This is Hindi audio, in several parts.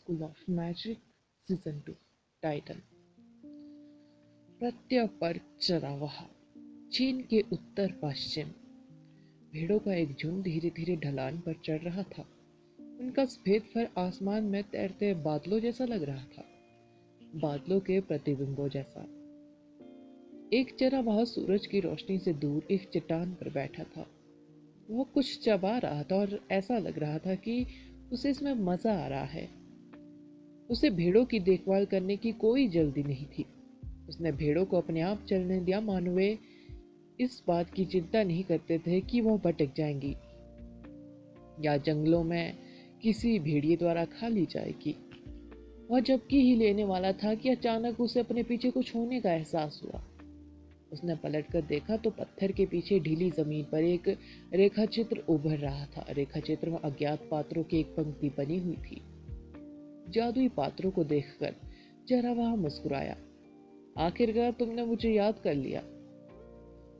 School of magic season 2 title प्रत्यपर्क चरावाहा। चीन के उत्तर पश्चिम भेड़ों का एक झुंड धीरे धीरे ढलान पर चढ़ रहा था। उनका सफेद फर आसमान में तैरते बादलों जैसा लग रहा था, बादलों के प्रतिबिंबों जैसा। एक चरावाहा सूरज की रोशनी से दूर एक चट्टान पर बैठा था। वह कुछ चबा रहा था और ऐसा लग रहा था कि उसे इसमें मजा आ रहा है। उसे भेड़ों की देखभाल करने की कोई जल्दी नहीं थी। उसने भेड़ों को अपने आप चलने दिया, मानो वे इस बात की चिंता नहीं करते थे कि वह भटक जाएंगी या जंगलों में किसी भेड़िए द्वारा खा ली जाएगी। वह जबकि ही लेने वाला था कि अचानक उसे अपने पीछे कुछ होने का एहसास हुआ। उसने पलटकर देखा तो पत्थर के पीछे ढीली जमीन पर एक रेखा चित्र उभर रहा था। रेखा चित्र में अज्ञात पात्रों की एक पंक्ति बनी हुई थी। जादुई पात्रों को देखकर चरवाहा मुस्कुराया। आखिरकार तुमने मुझे याद कर लिया।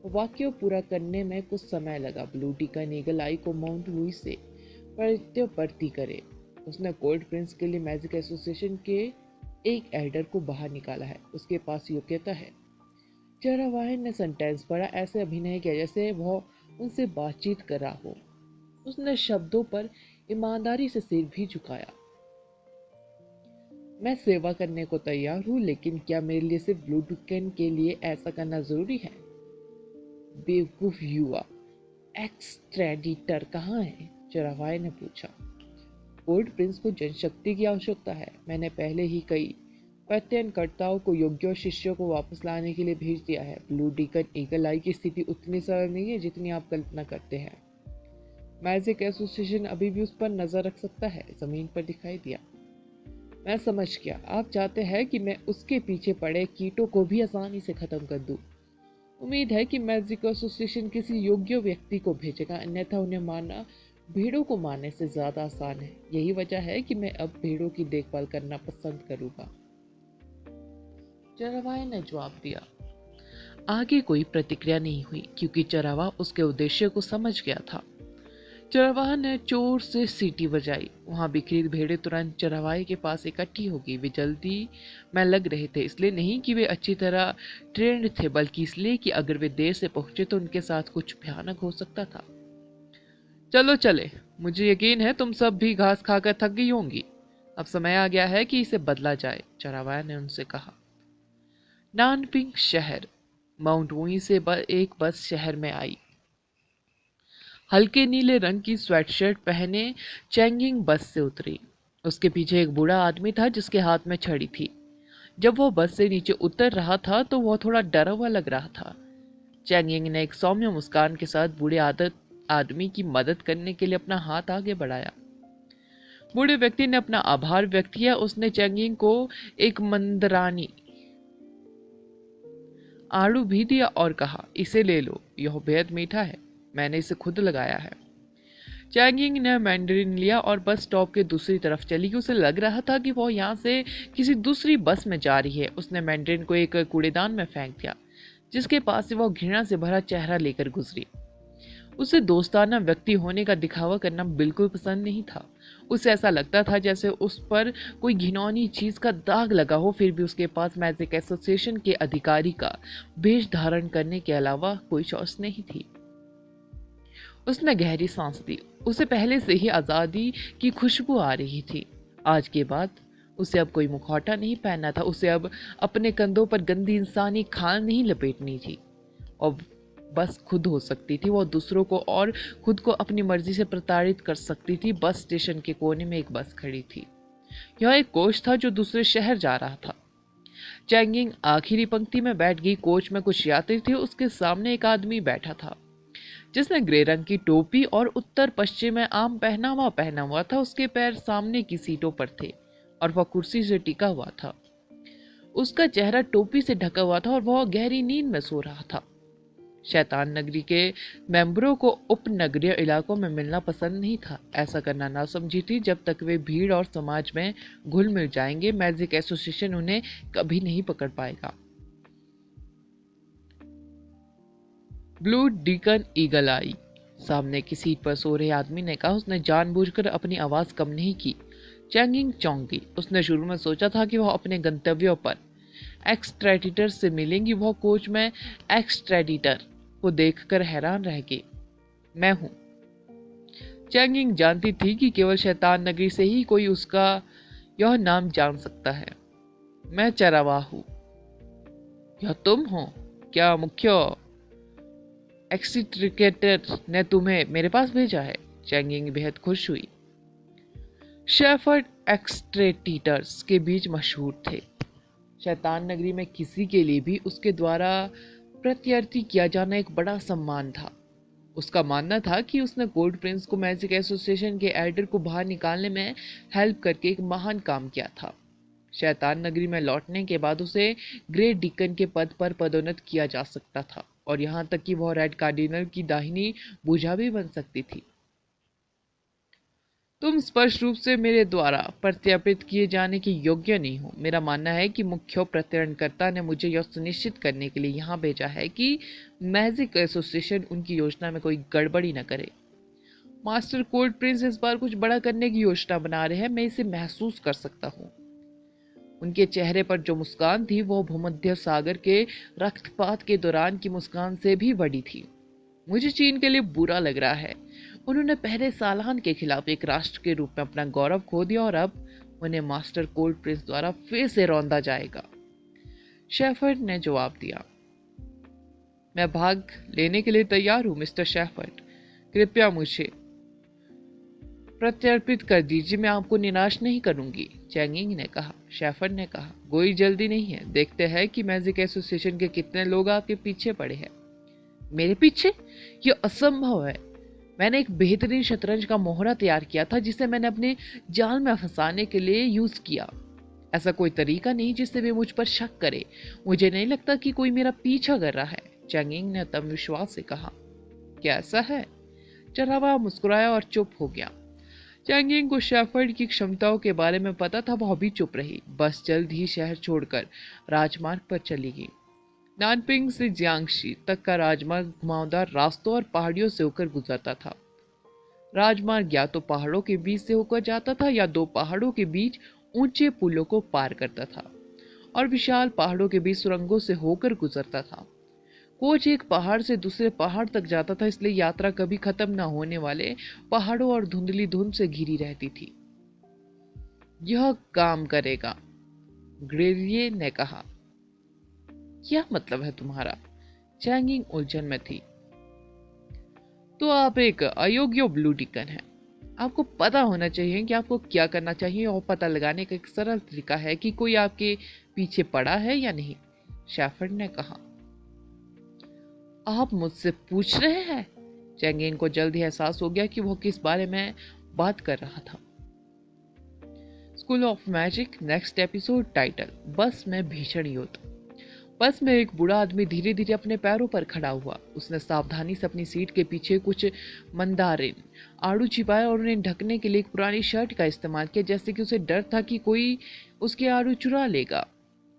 वाक्य पूरा करने में कुछ समय लगा। ब्लू टीकन ईगल आई को माउंट लुई से प्रत्यपर्ती करे। उसने कोल्ड प्रिंस के लिए मैजिक एसोसिएशन के एक एल्डर को बाहर निकाला है। उसके पास योग्यता है। चरवाहे ने सेंटेंस पढ़ा, ऐसे अभिनय किया जैसे वह उनसे बातचीत कर रहा हो। उसने शब्दों पर ईमानदारी से सिर भी झुकाया। मैं सेवा करने को तैयार हूँ, लेकिन क्या मेरे लिए सिर्फ ब्लू टीकन के लिए ऐसा करना जरूरी है? बेवकूफ युवा। एक्सट्रेडिटर कहाँ है? चरवाहे ने पूछा। कोल्ड प्रिंस को जनशक्ति की आवश्यकता है। मैंने पहले ही कई प्रत्ययनकर्ताओं को योग्य और शिष्यों को वापस लाने के लिए भेज दिया है। ब्लू टीकन ईगल आई की स्थिति उतनी सरल नहीं है जितनी आप कल्पना करते हैं। मैजिक एसोसिएशन अभी भी उस पर नजर रख सकता है। जमीन पर दिखाई दिया। मैं समझ गया। आप चाहते हैं कि मैं उसके पीछे पड़े कीटों को भी आसानी से खत्म कर दूं। उम्मीद है कि मैजिक एसोसिएशन किसी योग्य व्यक्ति को भेजेगा, अन्यथा उन्हें मारना भेड़ों को मारने से ज्यादा आसान है। यही वजह है कि मैं अब भेड़ों की देखभाल करना पसंद करूंगा। चरवाहे ने जवाब दिया। आगे कोई प्रतिक्रिया नहीं हुई, क्योंकि चरवाहा उसके उद्देश्य को समझ गया था। चरवाहा ने जोर से सीटी बजाई। वहां बिखरी भेड़ें तुरंत चरवाहे के पास इकट्ठी हो गई। वे जल्दी में लग रहे थे, इसलिए नहीं कि वे अच्छी तरह ट्रेंड थे, बल्कि इसलिए कि अगर वे देर से पहुंचे तो उनके साथ कुछ भयानक हो सकता था। चलो चले, मुझे यकीन है तुम सब भी घास खाकर थक गई होंगी। अब समय आ गया है कि इसे बदला जाए, चरवाहा ने उनसे कहा। नानपिंग शहर। माउंट वुई से एक बस शहर में आई। हल्के नीले रंग की स्वेटशर्ट पहने चैंगिंग बस से उतरी। उसके पीछे एक बूढ़ा आदमी था जिसके हाथ में छड़ी थी। जब वह बस से नीचे उतर रहा था तो वह थोड़ा डरा हुआ लग रहा था। चैंगिंग ने एक सौम्य मुस्कान के साथ बूढ़े आदमी की मदद करने के लिए अपना हाथ आगे बढ़ाया। बूढ़े व्यक्ति ने अपना आभार व्यक्त किया। उसने चैंगिंग को एक मंदरानी आड़ू भी दिया और कहा, इसे ले लो, यह बेहद मीठा है, मैंने इसे खुद लगाया है। चैंगिंग ने मैंडरिन लिया और बस स्टॉप के दूसरी तरफ चली गई। उसे लग रहा था कि वह यहाँ से किसी दूसरी बस में जा रही है। उसने मैंडरिन को एक कूड़ेदान में फेंक दिया, जिसके पास से वह घृणा से भरा चेहरा लेकर गुजरी। उसे दोस्ताना व्यक्ति होने का दिखावा करना बिल्कुल पसंद नहीं था। उसे ऐसा लगता था जैसे उस पर कोई घिनौनी चीज का दाग लगा हो, फिर भी उसके पास मैजिक एसोसिएशन के अधिकारी का वेश धारण करने के अलावा कोई चॉइस नहीं थी। उसने गहरी सांस ली। उसे पहले से ही आजादी की खुशबू आ रही थी। आज के बाद उसे अब कोई मुखौटा नहीं पहनना था। उसे अब अपने कंधों पर गंदी इंसानी खाल नहीं लपेटनी थी और बस खुद हो सकती थी। वो दूसरों को और खुद को अपनी मर्जी से प्रताड़ित कर सकती थी। बस स्टेशन के कोने में एक बस खड़ी थी। यह एक कोच था जो दूसरे शहर जा रहा था। चैंगिंग आखिरी पंक्ति में बैठ गई। कोच में कुछ यात्री थे। उसके सामने एक आदमी बैठा था जिसने ग्रे रंग की टोपी और उत्तर पश्चिम में आम पहना हुआ था। उसके पैर सामने की सीटों पर थे और वह कुर्सी से टिका हुआ था। उसका चेहरा टोपी से ढका हुआ था और वह गहरी नींद में सो रहा था। शैतान नगरी के मेंबरों को उपनगरीय इलाकों में मिलना पसंद नहीं था। ऐसा करना नासमझी थी। जब तक वे भीड़ और समाज में घुल मिल जाएंगे, मैजिक एसोसिएशन उन्हें कभी नहीं पकड़ पाएगा। ब्लू डीकन ईगल आई। सामने की सीट पर सो रहे आदमी ने कहा। उसने जानबूझकर अपनी आवाज कम नहीं की। चैंगिंग चौंक गई। उसने शुरू में सोचा था कि वह अपने गंतव्यों पर एक्स्ट्रेडिटर से मिलेंगी। वह कोच में एक्स्ट्रेडिटर को देखकर हैरान रह गई। मैं हूं। चैंगिंग जानती थी कि केवल शैतान नगरी से ही कोई उसका यह नाम जान सकता है। मैं चरावाह हूं। यह तुम हो? क्या मुख्य एक्सिट्रिकेटर ने तुम्हें मेरे पास भेजा है? चैंगिंग बेहद खुश हुई। शेफर्ड एक्सट्रेटिटर्स के बीच मशहूर थे। शैतान नगरी में किसी के लिए भी उसके द्वारा प्रत्यर्थी किया जाना एक बड़ा सम्मान था। उसका मानना था कि उसने कोल्ड प्रिंस को मैजिक एसोसिएशन के एल्डर को बाहर निकालने में हेल्प करके एक महान काम किया था। शैतान नगरी में लौटने के बाद उसे ग्रेट डिकन के पद पर पदोन्नत किया जा सकता था और यहाँ तक कि वह रेड कार्डिनल की दाहिनी भुजा भी बन सकती थी। तुम स्पष्ट रूप से मेरे द्वारा प्रत्यर्पित किए जाने के योग्य नहीं हो। मेरा मानना है कि मुख्य प्रत्ययनकर्ता ने मुझे यह सुनिश्चित करने के लिए यहाँ भेजा है कि मैजिक एसोसिएशन उनकी योजना में कोई गड़बड़ी न करे। मास्टर कोल्ड प्रिंस इस बार कुछ बड़ा करने की योजना बना रहे हैं। मैं इसे महसूस कर सकता हूँ। उनके चेहरे पर जो मुस्कान थी वह भूमध्य सागर के रक्तपात के दौरान की मुस्कान से भी बड़ी थी। मुझे चीन के लिए बुरा लग रहा है। उन्होंने पहले सालान के खिलाफ एक राष्ट्र के रूप में अपना गौरव खो दिया और अब उन्हें मास्टर कोल्ड प्रिंस द्वारा फिर से रौंदा जाएगा। शेफर्ड ने जवाब दिया। मैं भाग लेने के लिए तैयार हूं मिस्टर शेफर्ड। कृपया मुझे प्रत्यर्पित कर दीजिए। मैं आपको निराश नहीं करूंगी। चैंगिंग ने कहा। शेफर्ड ने कहा, कोई जल्दी नहीं है। देखते हैं कि मैजिक एसोसिएशन के कितने लोग आपके पीछे पड़े हैं। मेरे पीछे? यह असंभव है। मैंने एक बेहतरीन शतरंज का मोहरा तैयार किया था जिसे मैंने अपने जाल में फंसाने के लिए यूज किया। ऐसा कोई तरीका नहीं जिससे वे मुझ पर शक करे। मुझे नहीं लगता कि कोई मेरा पीछा कर रहा है। चैंगिंग ने आत्मविश्वास से कहा। क्या ऐसा है? चरावा मुस्कुराया और चुप हो गया। चैंगिंग को शेफर्ड की क्षमताओं के बारे में पता था। वह भी चुप रही। बस जल्द ही शहर छोड़कर राजमार्ग पर चली गई। नानपिंग से जियांगशी तक का राजमार्ग घुमावदार रास्तों और पहाड़ियों से होकर गुजरता था। राजमार्ग या तो पहाड़ों के बीच से होकर जाता था या दो पहाड़ों के बीच ऊंचे पुलों को पार करता था और विशाल पहाड़ों के बीच सुरंगों से होकर गुजरता था। कोच एक पहाड़ से दूसरे पहाड़ तक जाता था, इसलिए यात्रा कभी खत्म न होने वाले पहाड़ों और धुंधली धुंध से घिरी रहती थी। यह काम करेगा, ग्रेविये ने कहा। क्या मतलब है तुम्हारा? चैंगिंग उलझन में थी। तो आप एक अयोग्य ब्लू डिकन हैं। आपको पता होना चाहिए कि आपको क्या करना चाहिए और पता लगाने का एक सरल तरीका है कि कोई आपके पीछे पड़ा है या नहीं। शेफर्ड ने कहा। आप मुझसे पूछ रहे हैं? चैंगिंग को जल्द ही एहसास हो गया कि वो किस बारे में बात कर रहा था। School of magic next episode title, बस में भीषण युद्ध। बस में एक बूढ़ा आदमी धीरे धीरे अपने पैरों पर खड़ा हुआ। उसने सावधानी से अपनी सीट के पीछे कुछ मंदारिन आड़ू छिपाया और उन्हें ढकने के लिए एक पुरानी शर्ट का इस्तेमाल किया, जैसे कि उसे डर था कि कोई उसके आड़ू चुरा लेगा।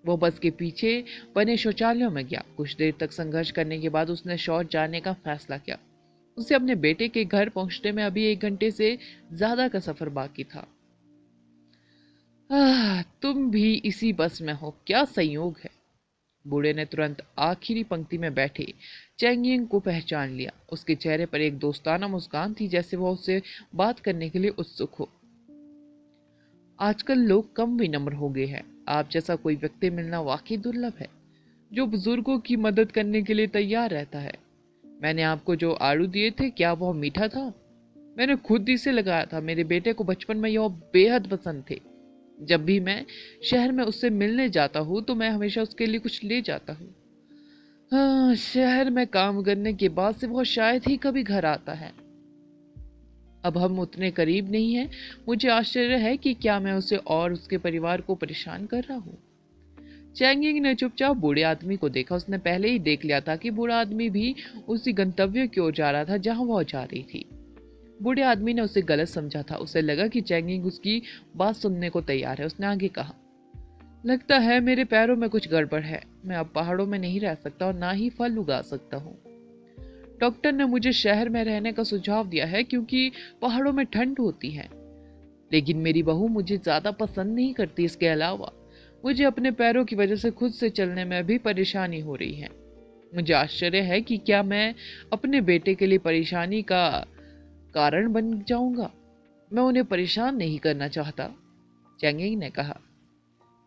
वो बस के पीछे बने शौचालयों में गया। कुछ देर तक संघर्ष करने के बाद उसने शौच जाने का फैसला किया। उसे अपने बेटे के घर पहुंचने में अभी 1 घंटे से ज्यादा का सफर बाकी था। तुम भी इसी बस में हो, क्या संयोग है। बूढ़े ने तुरंत आखिरी पंक्ति में बैठे चैंगिंग को पहचान लिया। उसके चेहरे पर एक दोस्ताना मुस्कान थी, जैसे वह उससे बात करने के लिए उत्सुक हो। आजकल लोग कम विनम्र हो गए हैं। आप जैसा कोई व्यक्ति मिलना वाकई दुर्लभ है, जो बुजुर्गों की मदद करने के लिए तैयार रहता है। मैंने आपको जो आड़ू दिए थे, क्या वह मीठा था? मैंने खुद इसे लगाया था। मेरे बेटे को बचपन में यह बेहद पसंद थे। जब भी मैं शहर में उससे मिलने जाता हूँ तो मैं हमेशा उसके लिए कुछ ले जाता हूँ। हाँ, शहर में काम करने के बाद से वो शायद ही कभी घर आता है। अब हम उतने करीब नहीं हैं। मुझे आश्चर्य है कि क्या मैं उसे और उसके परिवार को परेशान कर रहा हूँ। चैंगिंग ने चुपचाप बूढ़े आदमी को देखा। उसने पहले ही देख लिया था कि बूढ़ा आदमी भी उसी गंतव्य की ओर जा रहा था जहां वह जा रही थी। बूढ़े आदमी ने उसे गलत समझा था। उसे लगा कि चैंगिंग उसकी बात सुनने को तैयार है। उसने आगे कहा, लगता है मेरे पैरों में कुछ गड़बड़ है। मैं अब पहाड़ों में नहीं रह सकता और ना ही फल उगा सकता हूँ। डॉक्टर ने मुझे शहर में रहने का सुझाव दिया है क्योंकि पहाड़ों में ठंड होती है। लेकिन मेरी बहू मुझे ज़्यादा पसंद नहीं करती। इसके अलावा मुझे अपने पैरों की वजह से खुद से चलने में भी परेशानी हो रही है। मुझे आश्चर्य है कि क्या मैं अपने बेटे के लिए परेशानी का कारण बन जाऊंगा। मैं उन्हें परेशान नहीं करना चाहता, चैंगिंग ने कहा।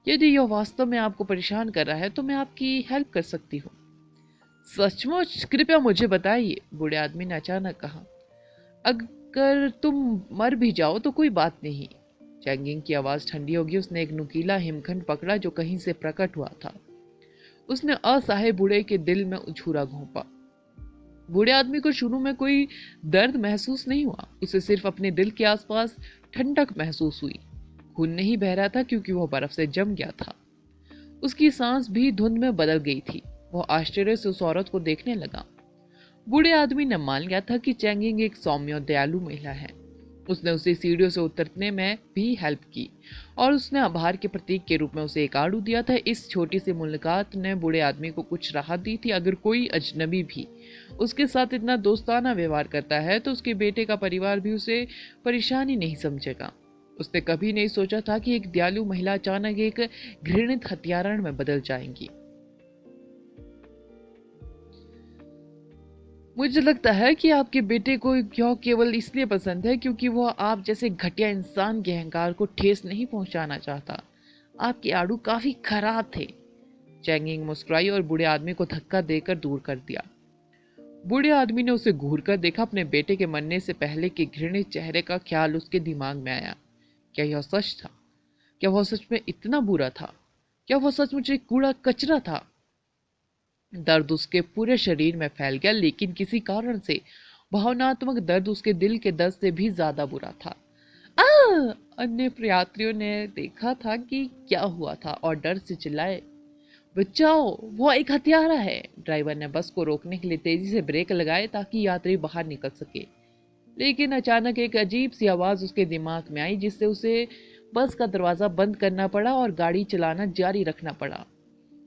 यदि यह वास्तव में आपको परेशान कर रहा है तो मैं आपकी हेल्प कर सकती हूँ। सचमुच? कृपया मुझे बताइए, बूढ़े आदमी ने अचानक कहा। अगर तुम मर भी जाओ तो कोई बात नहीं। चैंगिंग की आवाज ठंडी होगी। उसने एक नुकीला हिमखंड पकड़ा जो कहीं से प्रकट हुआ था। उसने असहाय बूढ़े के दिल में छुरा घोंपा। बूढ़े आदमी को शुरू में कोई दर्द महसूस नहीं हुआ। उसे सिर्फ अपने दिल के आसपास ठंडक महसूस हुई। खून नहीं बह रहा था क्योंकि वह बर्फ से जम गया था। उसकी सांस भी धुंध में बदल गई थी। वह आश्चर्य से उस औरत को देखने लगा। बूढ़े आदमी ने मान लिया था कि चैंगिंग एक सौम्य और दयालु महिला है। उसने उसे सीढ़ियों से उतरने में भी हेल्प की और उसने आभार के प्रतीक के रूप में उसे एक आड़ू दिया था। इस छोटी सी मुलाकात ने बूढ़े आदमी को कुछ राहत दी थी। अगर कोई अजनबी भी उसके साथ इतना दोस्ताना व्यवहार करता है तो उसके बेटे का परिवार भी उसे परेशानी नहीं समझेगा। उसने कभी नहीं सोचा था कि एक दयालु महिला अचानक एक घृणित हत्यारण में बदल जाएंगी। मुझे लगता है कि आपके बेटे को यह केवल इसलिए पसंद है क्योंकि वह आप जैसे घटिया इंसान के अहंकार को ठेस नहीं पहुंचाना चाहता। आपके आड़ू काफी खराब थे। चैंगिंग मुस्कुराई और बूढ़े आदमी को धक्का देकर दूर कर दिया। बूढ़े आदमी ने उसे घूर कर देखा। अपने बेटे के मरने से पहले के घृणित चेहरे का ख्याल उसके दिमाग में आया। क्या यह सच था? क्या वह सच में इतना बुरा था? क्या वह सचमुच एक कूड़ा कचरा था? दर्द उसके पूरे शरीर में फैल गया, लेकिन किसी कारण से भावनात्मक दर्द उसके दिल के दर्द से भी ज्यादा बुरा था। अन्य यात्रियों ने देखा था कि क्या हुआ था और डर से चिल्लाए, बचाओ, वो एक हत्यारा है। ड्राइवर ने बस को रोकने के लिए तेजी से ब्रेक लगाए ताकि यात्री बाहर निकल सके। लेकिन अचानक एक अजीब सी आवाज उसके दिमाग में आई जिससे उसे बस का दरवाजा बंद करना पड़ा और गाड़ी चलाना जारी रखना पड़ा।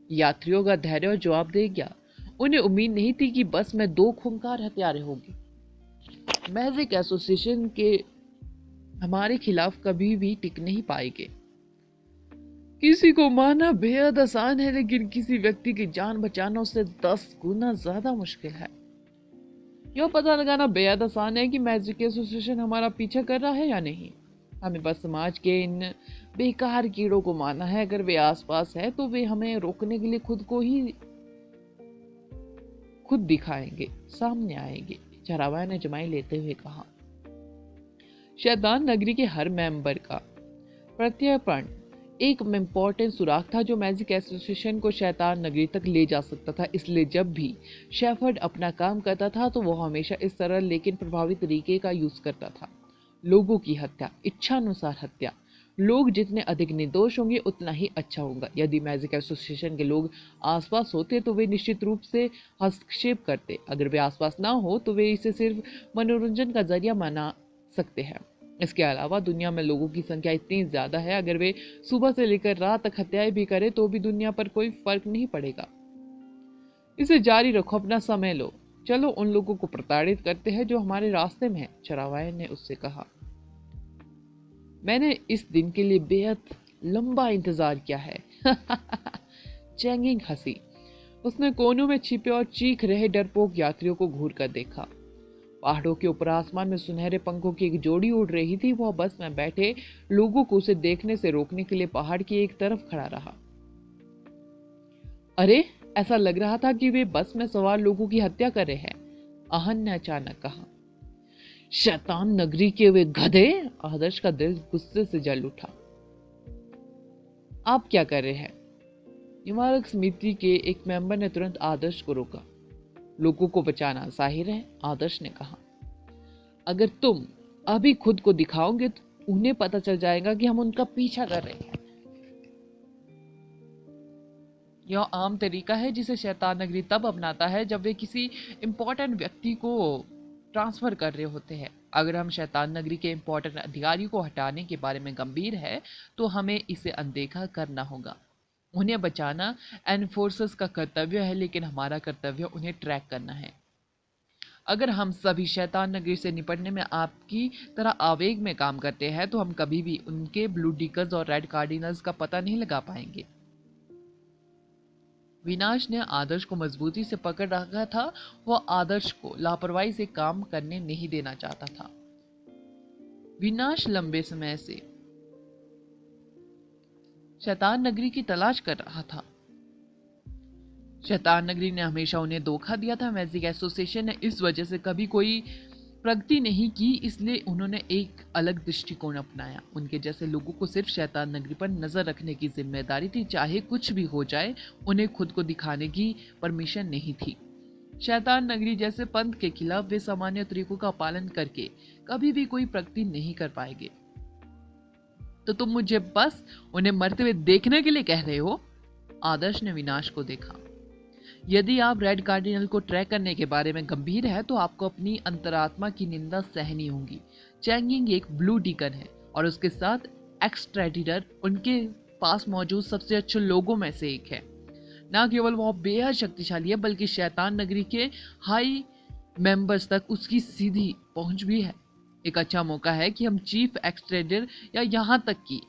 यात्रियों का धैर्य और जवाब दे गया। उन्हें उम्मीद नहीं थी कि बस में दो खूंखार हत्यारे होंगे। महज एक एसोसिएशन के हमारे खिलाफ कभी भी टिक नहीं पाएंगे। किसी को मारना बेहद आसान है, लेकिन किसी व्यक्ति की जान बचाना उससे 10 गुना ज्यादा मुश्किल है। यह पता लगाना बेहद आसान है कि मैजिक एसोसिएशन हमारा पीछा कर रहा है या नहीं। हमें बस समाज के इन बेकार कीड़ों को मारना है। अगर वे आसपास है तो वे हमें रोकने के लिए खुद दिखाएंगे, सामने आएंगे। चरावा ने जमाई लेते हुए कहा। शैतान नगरी के हर मेंबर का प्रत्यर्पण एक इम्पोर्टेंट सुराग था जो मैजिक एसोसिएशन को शैतान नगरी तक ले जा सकता था। इसलिए जब भी शेफर्ड अपना काम करता था तो वह हमेशा इस सरल लेकिन प्रभावी तरीके का यूज करता था। लोगों की हत्या, इच्छानुसार हत्या। लोग जितने अधिक निर्दोष होंगे उतना ही अच्छा होगा। यदि मैजिक एसोसिएशन के लोग आसपास होते तो वे निश्चित रूप से हस्तक्षेप करते। अगर वे आसपास ना हो तो वे इसे सिर्फ मनोरंजन का जरिया माना सकते हैं। इसके अलावा दुनिया में लोगों की संख्या इतनी ज्यादा है, अगर वे सुबह से लेकर रात तक हत्याएं भी करें तो भी दुनिया पर कोई फर्क नहीं पड़ेगा। इसे जारी रखो, अपना समय लो। चलो उन लोगों को प्रताड़ित करते हैं जो हमारे रास्ते में है, चरावाय ने उससे कहा। मैंने इस दिन के लिए बेहद लंबा इंतजार किया है। चैंगिंग हंसी। उसने कोनों में छिपे और चीख रहे डरपोक यात्रियों को घूर कर देखा। पहाड़ों के ऊपर आसमान में सुनहरे पंखों की एक जोड़ी उड़ रही थी। वह बस में बैठे लोगों को उसे देखने से रोकने के लिए पहाड़ की एक तरफ खड़ा रहा। अरे, ऐसा लग रहा था कि वे बस में सवार लोगों की हत्या कर रहे हैं, आहन ने अचानक कहा। शैतान नगरी के वे गधे! आदर्श का दिल गुस्से से जल उठा। आप क्या कर रहे हैं? निवारक समिति के एक मेंबर ने तुरंत आदर्श को रोका। लोगों को बचाना जाहिर है, आदर्श ने कहा। अगर तुम अभी खुद को दिखाओगे तो उन्हें पता चल जाएगा कि हम उनका पीछा कर रहे हैं। यह आम तरीका है जिसे शैतान नगरी तब अपनाता है जब वे किसी इंपॉर्टेंट व्यक्ति को ट्रांसफर कर रहे होते हैं। अगर हम शैतान नगरी के इंपॉर्टेंट अधिकारी को हटाने के बारे में गंभीर है तो हमें इसे अनदेखा करना होगा। उन्हें बचाना एनफोर्सर्स का कर्तव्य है, लेकिन हमारा कर्तव्य उन्हें ट्रैक करना है। अगर हम सभी शैतान नगरी से निपटने में आपकी तरह आवेग में काम करते हैं तो हम कभी भी उनके ब्लू डिकर्स और रेड कार्डिनल्स का पता नहीं लगा पाएंगे। विनाश ने आदर्श को मजबूती से पकड़ रखा था। वह आदर्श को लापरवाही से काम करने नहीं देना चाहता था। विनाश लंबे समय से शैतान नगरी की तलाश कर रहा था। शैतान नगरी ने हमेशा उन्हें धोखा दिया था। मैजिक एसोसिएशन ने इस वजह से कभी कोई प्रगति नहीं की, इसलिए उन्होंने एक अलग दृष्टिकोण अपनाया। उनके जैसे लोगों को सिर्फ शैतान नगरी पर नजर रखने की जिम्मेदारी थी। चाहे कुछ भी हो जाए, उन्हें खुद को दिखाने की परमिशन नहीं थी। शैतान नगरी जैसे पंथ के खिलाफ वे सामान्य तरीकों का पालन करके कभी भी कोई प्रगति नहीं कर पाएंगे। तो तुम मुझे बस उन्हें मरते हुए देखने के लिए कह रहे हो? आदर्श ने विनाश को देखा। यदि आप रेड कार्डिनल को ट्रैक करने के बारे में गंभीर है तो आपको अपनी अंतरात्मा की निंदा सहनी होगी। चैंगिंग एक ब्लू डिकन है और उसके साथ एक्सट्रेडिटर उनके पास मौजूद सबसे अच्छे लोगों में से एक है। न केवल वह बेहद शक्तिशाली है बल्कि शैतान नगरी के हाई मेंबर्स तक उसकी सीधी पहुंच भी है। एक अच्छा मौका है कि हम चीफ एक्सट्रेडर या यहाँ तक कि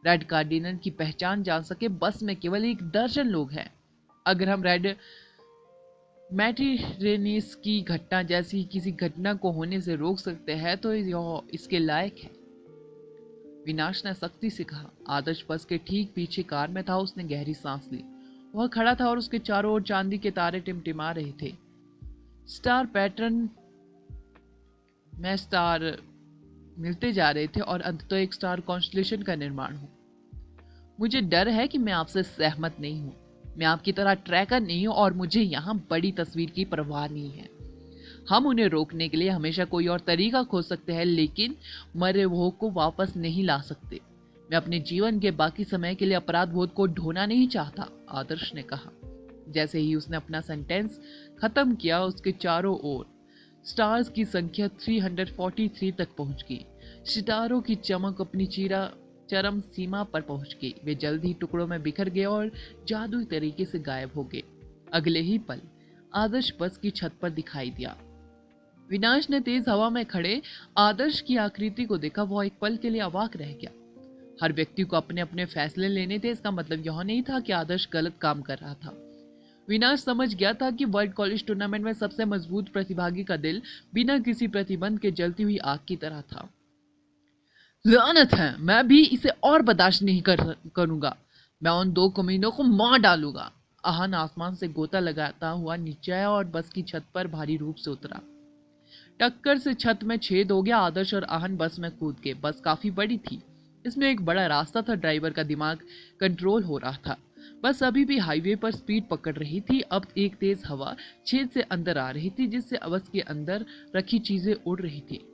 रेड कार्डिनल की पहचान जान सके। बस में केवल 1 दर्जन लोग हैं। अगर हम रेड मैट्रिरेनिस की घटना जैसी किसी घटना को होने से रोक सकते हैं तो यह इसके लायक है। विनाश ने सख्ती से कहा। आदर्श बस के ठीक पीछे कार में था। उसने गहरी सांस ली। वह खड़ा था और उसके चारों ओर चांदी के तारे टिमटिमा रहे थे। स्टार पैटर्न में स्टार मिलते जा रहे थे और अंततः एक स्टार कॉन्स्टलेशन का निर्माण हो। मुझे डर है कि मैं आपसे सहमत नहीं हूं। मैं आपकी तरह ट्रैकर नहीं हूं और मुझे यहाँ बड़ी तस्वीर की परवाह नहीं है। हम उन्हें रोकने के लिए हमेशा कोई और तरीका खोज सकते हैं, लेकिन मरे हुए को वापस नहीं ला सकते। मैं अपने जीवन के बाकी समय के लिए अपराध बोध को ढोना नहीं चाहता, आदर्श ने कहा। जैसे ही उसने अपना सेंटेंस खत्म किया, उसके चारों ओर स्टार्स की संख्या 343 तक पहुंच गई। सितारों की चमक अपनी चरम सीमा पर पहुंच गई। वे जल्द ही टुकड़ों में बिखर गए और जादुई तरीके से गायब हो गए। अगले ही पल आदर्श बस की छत पर दिखाई दिया। विनाश ने तेज हवा में खड़े आदर्श की आकृति को देखा। वह एक पल के लिए अवाक रह गया। हर व्यक्ति को अपने अपने फैसले लेने थे। इसका मतलब यह नहीं था कि आदर्श गलत काम कर रहा था। विनाश समझ गया था कि वर्ल्ड कॉलेज टूर्नामेंट में सबसे मजबूत प्रतिभागी का दिल बिना किसी प्रतिबंध के जलती हुई आग की तरह था। लानत है, मैं भी इसे और बर्दाश्त नहीं करूंगा। मैं उन 2 कमीनों को मार डालूंगा। आहन आसमान से गोता लगाता हुआ नीचे आया और बस की छत पर भारी रूप से उतरा। टक्कर से छत में छेद हो गया। आदर्श और आहन बस में कूद गए। बस काफी बड़ी थी। इसमें एक बड़ा रास्ता था। ड्राइवर का दिमाग कंट्रोल हो रहा था। बस अभी भी हाईवे पर स्पीड पकड़ रही थी। अब एक तेज हवा छेद से अंदर आ रही थी, जिससे बस के अंदर रखी चीजें उड़ रही थी।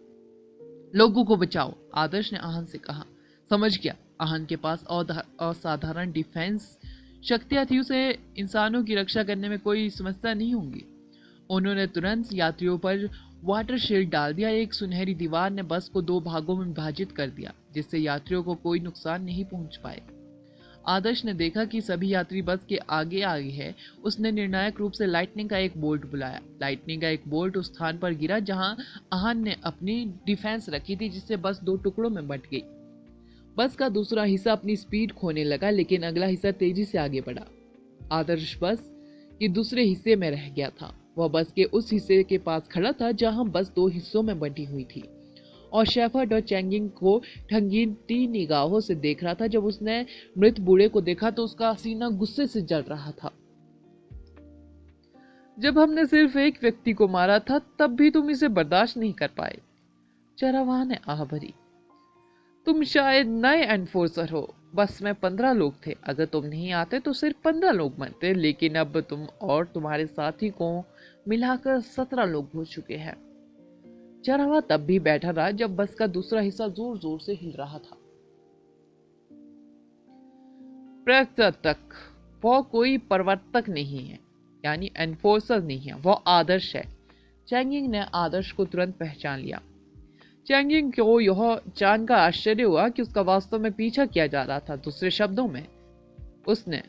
लोगों को बचाओ, आदर्श ने आहन से कहा। समझ गया। आहन के पास असाधारण डिफेंस शक्तियां थी। उसे इंसानों की रक्षा करने में कोई समस्या नहीं होगी। उन्होंने तुरंत यात्रियों पर वाटर शील्ड डाल दिया। एक सुनहरी दीवार ने बस को 2 भागों में विभाजित कर दिया, जिससे यात्रियों को कोई नुकसान नहीं पहुंच पाए। आदर्श ने देखा कि सभी यात्री बस के आगे आगे है। उसने निर्णायक रूप से लाइटनिंग का एक बोल्ट बुलाया। लाइटनिंग का एक बोल्ट उस स्थान पर गिरा जहां आहन ने अपनी डिफेंस रखी थी, जिससे बस 2 टुकड़ों में बंट गई। बस का दूसरा हिस्सा अपनी स्पीड खोने लगा, लेकिन अगला हिस्सा तेजी से आगे बढ़ा। आदर्श बस के दूसरे हिस्से में रह गया था। वह बस के उस हिस्से के पास खड़ा था जहां बस 2 हिस्सों में बंटी हुई थी और शेफर्ड और चैंगिंग को ठंगी निगाहों से देख रहा था। जब उसने मृत बूढ़े को देखा तो उसका सीना गुस्से से जल रहा था। जब हमने सिर्फ एक व्यक्ति को मारा था, तब भी तुम इसे बर्दाश्त नहीं कर पाए। चरवाहा ने आह भरी। तुम शायद नए एनफोर्सर हो। बस में 15 लोग थे। अगर तुम नहीं आते तो सिर्फ 15 लोग मरते, लेकिन अब तुम और तुम्हारे साथी को मिलाकर 17 लोग हो चुके हैं। चरवाहा तब भी बैठा रहा जब बस का दूसरा हिस्सा जोर जोर से हिल रहा था। प्रवर्तक, वह कोई प्रवर्तक नहीं है, यानी एनफोर्सर नहीं है, वह आदर्श है। चैंगिंग ने आदर्श को तुरंत पहचान लिया। चैंगिंग को यह जानकर आश्चर्य हुआ कि उसका वास्तव में पीछा किया जा रहा था। दूसरे शब्दों में, उसने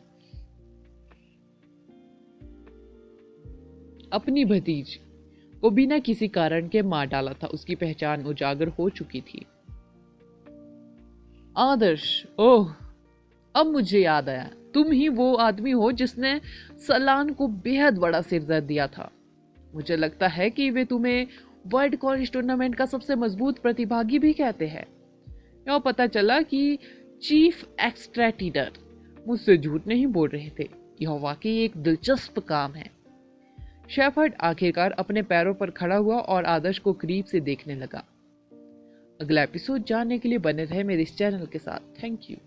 अपनी भतीजी को बिना किसी कारण के मार डाला था। उसकी पहचान उजागर हो चुकी थी। आदर्श, ओह, अब मुझे याद आया, तुम ही वो आदमी हो जिसने सलान को बेहद बड़ा सिरदर्द दिया था। मुझे लगता है कि वे तुम्हें वर्ल्ड कॉलेज टूर्नामेंट का सबसे मजबूत प्रतिभागी भी कहते हैं। यह पता चला कि चीफ एक्स्ट्रेटिडर मुझसे झूठ नहीं बोल रहे थे। यह वाकई एक दिलचस्प काम है। शेफर्ड आखिरकार अपने पैरों पर खड़ा हुआ और आदर्श को करीब से देखने लगा। अगला एपिसोड जानने के लिए बने रहे मेरे इस चैनल के साथ। Thank you.